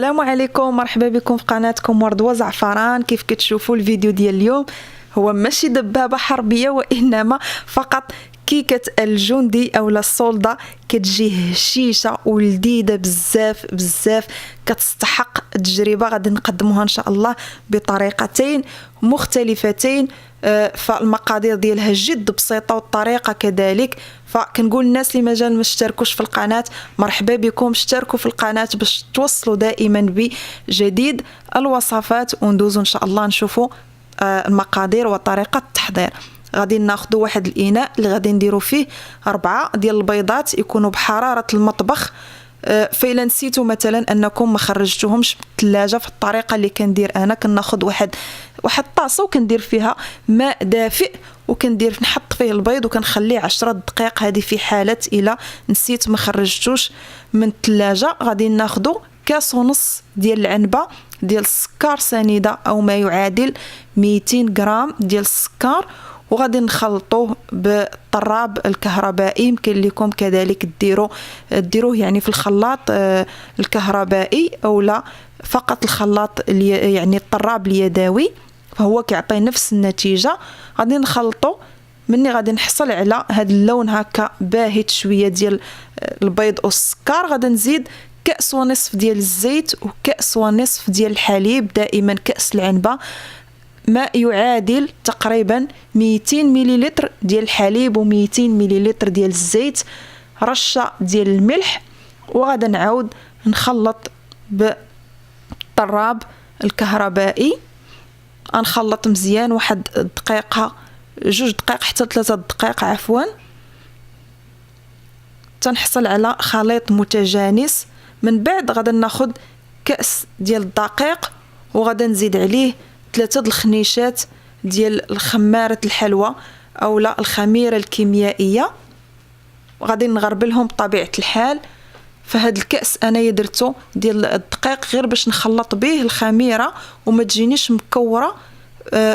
السلام عليكم، مرحبا بكم في قناتكم وردوة زعفران. كيف كتشوفوا الفيديو ديال اليوم هو ماشي دبابة حربية، وإنما فقط كيكة الجندي أو السولدة. كتجي هشيشة ولذيذة بزاف بزاف، كتستحق التجربة. غادي نقدموها إن شاء الله بطريقتين مختلفتين، فالمقادير ديالها جد بسيطة والطريقة كذلك. فكنقول الناس اللي مازال ما اشتركوش في القناة مرحبا بكم، اشتركوا في القناة باش توصلوا دائما بجديد الوصفات، وندوزو ان شاء الله نشوفوا المقادير وطريقة التحضير. غادي ناخذوا واحد الاناء اللي غادي نديروا فيه 4 ديال البيضات يكونوا بحرارة المطبخ. فإلا نسيتوا مثلا انكم ما خرجتوهمش من الثلاجه في الطريقه اللي كندير انا، كناخذ واحد الطاسه وكندير فيها ماء دافئ وكندير نحط فيه البيض وكنخليه 10 دقائق. هذه في حاله الا نسيت ما خرجتوش من الثلاجه. غادي ناخذوا كاس ونص ديال العنبه ديال السكر سنيده او ما يعادل 200 غرام ديال السكر، وغادي نخلطوه بالطراب الكهربائي. يمكن لكم كذلك ديروه يعني في الخلاط الكهربائي او لا فقط الخلاط يعني الطراب اليدوي، فهو كيعطي نفس النتيجه. غادي نخلطو مني غادي نحصل على هذا اللون هكا باهت شويه ديال البيض والسكر. غادي نزيد كاس ونصف ديال الزيت وكاس ونصف ديال الحليب، دائما كاس العنبه ما يعادل تقريبا 200 مليلتر ديال الحليب و200 مليلتر ديال الزيت، رشه ديال الملح. وغادا نعاود نخلط بالطراب الكهربائي، غنخلط مزيان واحد دقيقه 2 دقائق حتى 3 دقائق عفوا، تنحصل على خليط متجانس. من بعد غادا ناخذ كاس ديال الدقيق وغادا نزيد عليه 3 الخنيشات ديال الخمارة الحلوى او لا الخميره الكيميائيه، وغادي نغربلهم بطبيعه الحال. فهاد الكاس انايا درتو ديال الدقيق غير باش نخلط به الخميره وما تجينيش مكوره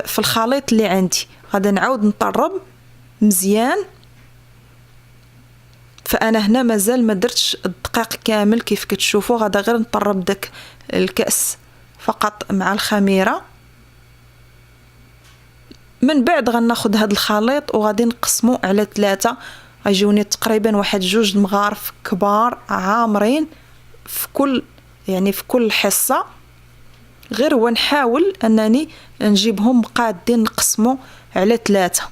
في الخليط اللي عندي. غادي نعاود نطرب مزيان. فانا هنا مازال ما درتش الدقيق كامل كيف كتشوفوا، غادا غير نطرب داك الكاس فقط مع الخميره. من بعد غناخذ هذا الخليط وغادي نقسمه على 3، غيجوني تقريبا واحد 2 المغارف كبار عامرين في كل حصه. غير هو نحاول انني نجيبهم مقادين نقسمه على 3.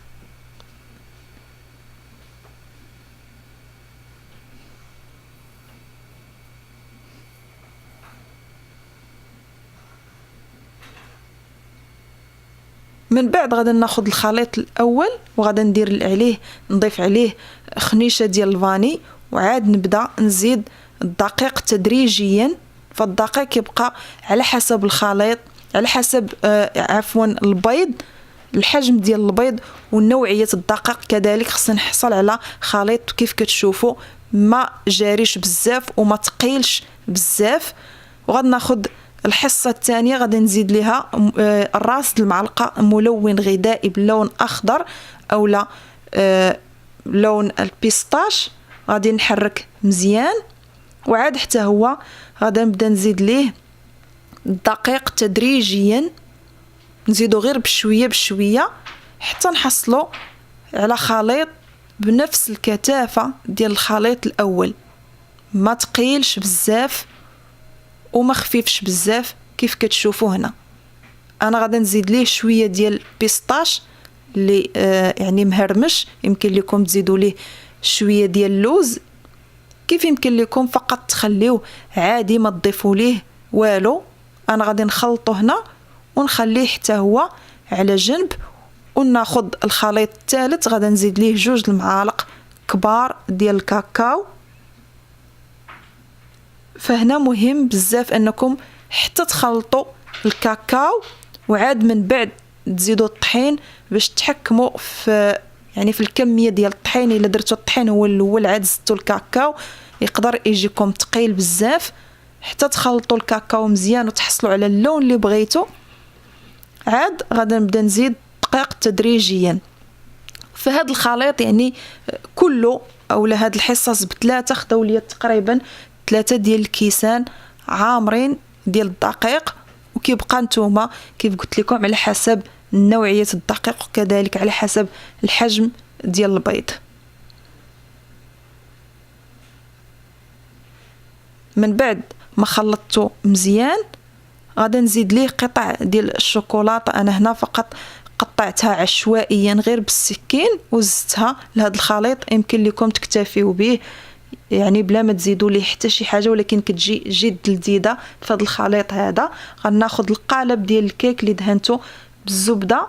من بعد غادي ناخذ الخليط الاول وغادي نضيف عليه خنيشه ديال الفاني، وعاد نبدا نزيد الدقيق تدريجيا. فالدقيق يبقى على حسب الخليط، على حسب عفوا البيض، الحجم ديال البيض ونوعيه الدقيق كذلك. خصنا نحصل على خليط كيف كتشوفوا ما جاريش بزاف وما ثقيلش بزاف. وغادي ناخذ الحصه الثانيه غادي نزيد لها الراس المعلقه ملون غذائي باللون اخضر او لا لون البيستاش. غادي نحرك مزيان، وعاد حتى هو غادي نبدا نزيد ليه الدقيق تدريجيا، نزيدو غير بشويه بشويه حتى نحصلوا على خليط بنفس الكثافه ديال الخليط الاول، ما ثقيلش بزاف وما خفيفش بزاف كيف كتشوفوا هنا. انا غادي نزيد ليه شويه ديال البيستاش اللي يعني مهرمش. يمكن لكم تزيدوا ليه شويه ديال اللوز، كيف يمكن لكم فقط تخليوه عادي ما تضيفوا ليه والو. انا غادي نخلطه هنا ونخليه حتى هو على جنب. وناخذ الخليط الثالث غادي نزيد ليه 2 المعالق كبار ديال الكاكاو. فهنا مهم بزاف انكم حتى تخلطوا الكاكاو وعاد من بعد تزيدوا الطحين باش تحكموا في في الكميه ديال الطحين. الا درتوا الطحين هو الاول عاد زدتوا الكاكاو يقدر يجيكم ثقيل بزاف. حتى تخلطوا الكاكاو مزيان وتحصلوا على اللون اللي بغيتوا. عاد غادي نبدا نزيد دقيق تدريجيا. فهاد الخليط كله اولا هاد الحصص ب3 خداو ليا تقريبا 3 ديال الكيسان عامرين ديال الدقيق، وكيبقى نتوما كيف قلت لكم على حسب نوعيه الدقيق وكذلك على حسب الحجم ديال البيض. من بعد ما خلطته مزيان غادا نزيد ليه قطع ديال الشوكولاته. انا هنا فقط قطعتها عشوائيا غير بالسكين وزدتها لهذا الخليط، يمكن لكم تكتفيوا به يعني بلا ما تزيدوا ليه حتى شي حاجه، ولكن كتجي جد لذيذه في هذا الخليط هذا. غناخذ القالب ديال الكيك اللي دهنته بالزبده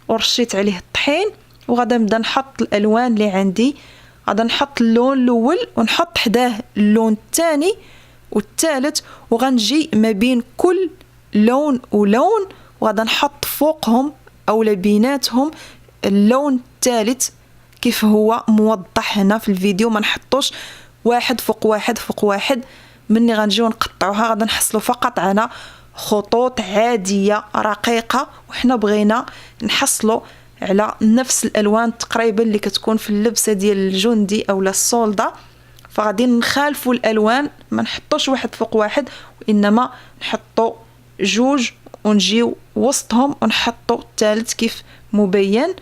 ورشيت عليه الطحين، وغادا نبدا نحط الالوان اللي عندي. غادا نحط اللون الاول ونحط حداه اللون الثاني والثالث، وغنجي ما بين كل لون ولون وغادا نحط فوقهم او بيناتهم اللون الثالث كيف هو موضح هنا في الفيديو. ما نحطوش واحد فوق واحد فوق واحد. مني غنجيو نقطعوها غادا نحصلوا فقط على خطوط عاديه رقيقه، وحنا بغينا نحصلوا على نفس الالوان تقريبا اللي كتكون في اللبسه ديال الجندي اولا السولدا. فغادي نخالفوا الالوان، ما نحطوش واحد فوق واحد، وانما نحطوا جوج ونجيو وسطهم ونحطوا الثالث كيف مبين،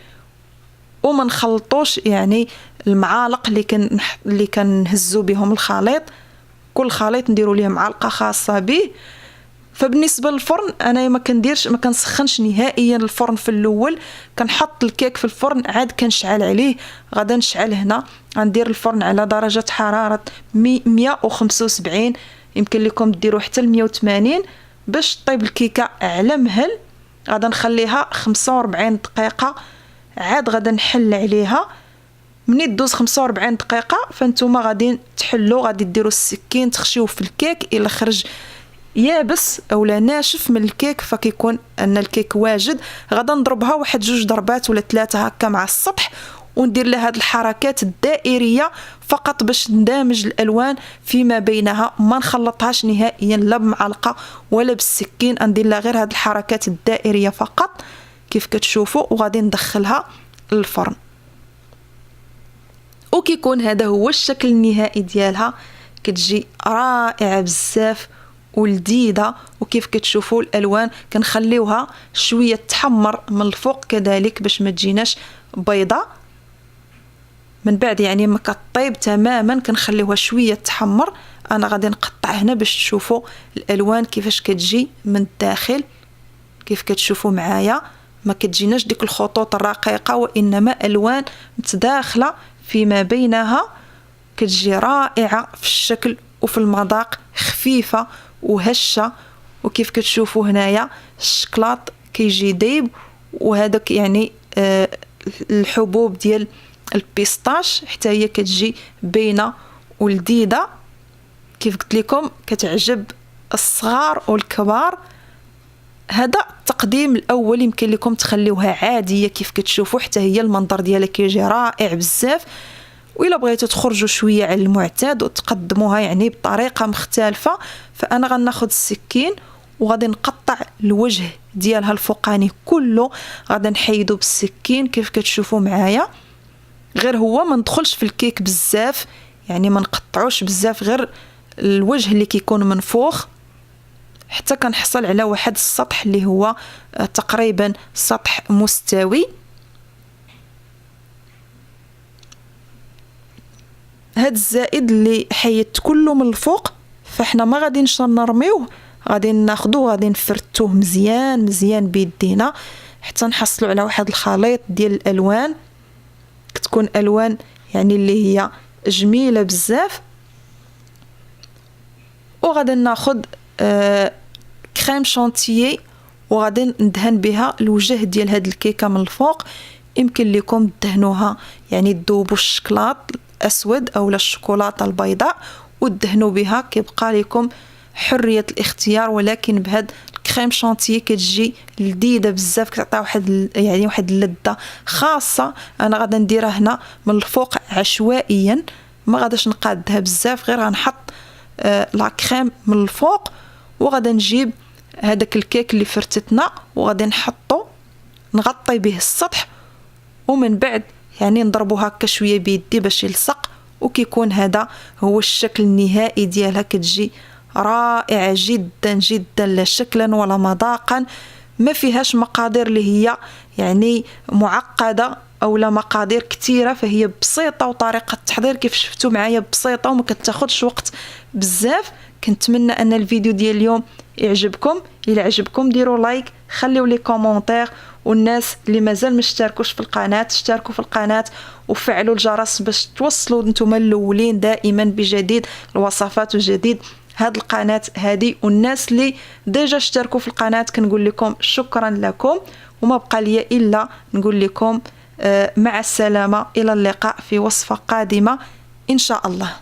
وما نخلطوش يعني المعالق اللي كنهزوا بهم الخليط. كل خليط نديروا ليه معلقه خاصه به. فبالنسبه للفرن انا ما كنسخنش نهائيا الفرن في الاول، كنحط الكيك في الفرن عاد كنشعل عليه. غادا نشعل هنا غندير الفرن على درجه حراره 175، يمكن لكم ديروا حتى 180 باش طيب الكيكه على مهل. غادا نخليها 45 دقيقه، عاد غادا نحل عليها. مني تدوز 45 دقيقه فانتوما غادي تحلوا، غادي ديروا السكين تخشيو في الكيك الى خرج يابس اولا ناشف من الكيك، فكيكون ان الكيك واجد. غادا نضربها واحد 2 ضربات ولا 3 هكا مع السطح، وندير لها هاد الحركات الدائريه فقط باش ندمج الالوان فيما بينها. ما نخلطهاش نهائيا لا بمعلقه ولا بالسكين، ندير لها غير هاد الحركات الدائريه فقط كيف كتشوفوا، وغادي ندخلها للفرن. وكيكون هذا هو الشكل النهائي ديالها. كتجي رائعه بزاف ولذيذه، وكيف كتشوفوا الالوان كنخليوها شويه تحمر من الفوق كذلك باش ما تجيناش بيضه. من بعد يعني ما كطيب تماما كنخليوها شويه تحمر. انا غادي نقطع هنا باش تشوفوا الالوان كيفاش كتجي من الداخل. كيف كتشوفوا معايا ما كتجيناش ديك الخطوط الرقيقه، وانما الوان متداخله فيما بينها. كتجي رائعه في الشكل وفي المذاق، خفيفه وهشه. وكيف كتشوفوا هنايا الشكلاط كيجي دايب، وهذاك يعني الحبوب ديال البيستاش حتى هي كتجي باينه ولذيذه. كيف قلت لكم كتعجب الصغار والكبار. هذا التقديم الاول، يمكن لكم تخليوها عاديه كيف كتشوفوا حتى هي المنظر ديالها كيجي رائع بزاف. وإلا بغيتوا تخرجوا شويه على المعتاد وتقدموها يعني بطريقه مختلفه، فانا غناخذ السكين وغادي نقطع الوجه ديالها الفوقاني كله. غادي نحيدو بالسكين كيف كتشوفوا معايا. غير هو ما ندخلش في الكيك بزاف، يعني ما نقطعوش بزاف، غير الوجه اللي كيكون منفوخ حتى كنحصل على واحد السطح اللي هو تقريبا سطح مستوي. هاد الزائد اللي حيدت كله من الفوق فاحنا ما غاديش نرميوه، غادي ناخذوه غادي نفرتوه مزيان مزيان بيدينا حتى نحصلوا على واحد الخليط ديال الالوان. كتكون الوان يعني اللي هي جميله بزاف. وغادي ناخذ كريم شانتيي وغادي ندهن بها الوجه ديال هاد الكيكه من الفوق. يمكن لكم تدهنوها يعني تذوبوا الشكلاط الاسود اولا الشوكولاته البيضاء ودهنوا بها، كيبقى لكم حريه الاختيار. ولكن بهاد الكريم شانتيي كتجي لذيذه بزاف، كتعطي واحد اللذه خاصه. انا غادي نديرها هنا من الفوق عشوائيا، ما غاديش نقادها بزاف، غير غنحط لا كريم من الفوق. وغادي نجيب هذاك الكيك اللي فرتتنا وغادي نغطي به السطح، ومن بعد يعني نضربو هكا شويه بيدي باش يلصق. وكيكون هذا هو الشكل النهائي ديالها. كتجي رائعة جدا جدا، لا شكلا ولا مذاقا، ما فيهاش مقادير اللي هي يعني معقدة او لا مقادير كثيره، فهي بسيطه وطريقه التحضير كيف شفتوا معايا بسيطه وما كتاخذش وقت بزاف. كنتمنى ان الفيديو ديال اليوم يعجبكم. الى عجبكم ديروا لايك، خليو لي كومونتير، والناس اللي مازال ما اشتركوش في القناه اشتركوا في القناه وفعلوا الجرس باش توصلوا نتوما الاولين دائما بجديد الوصفات وجديد هاد القناه هذه. والناس اللي ديجا اشتركوا في القناه كنقول لكم شكرا لكم، وما بقى لي الا نقول لكم مع السلامة، إلى اللقاء في وصفة قادمة إن شاء الله.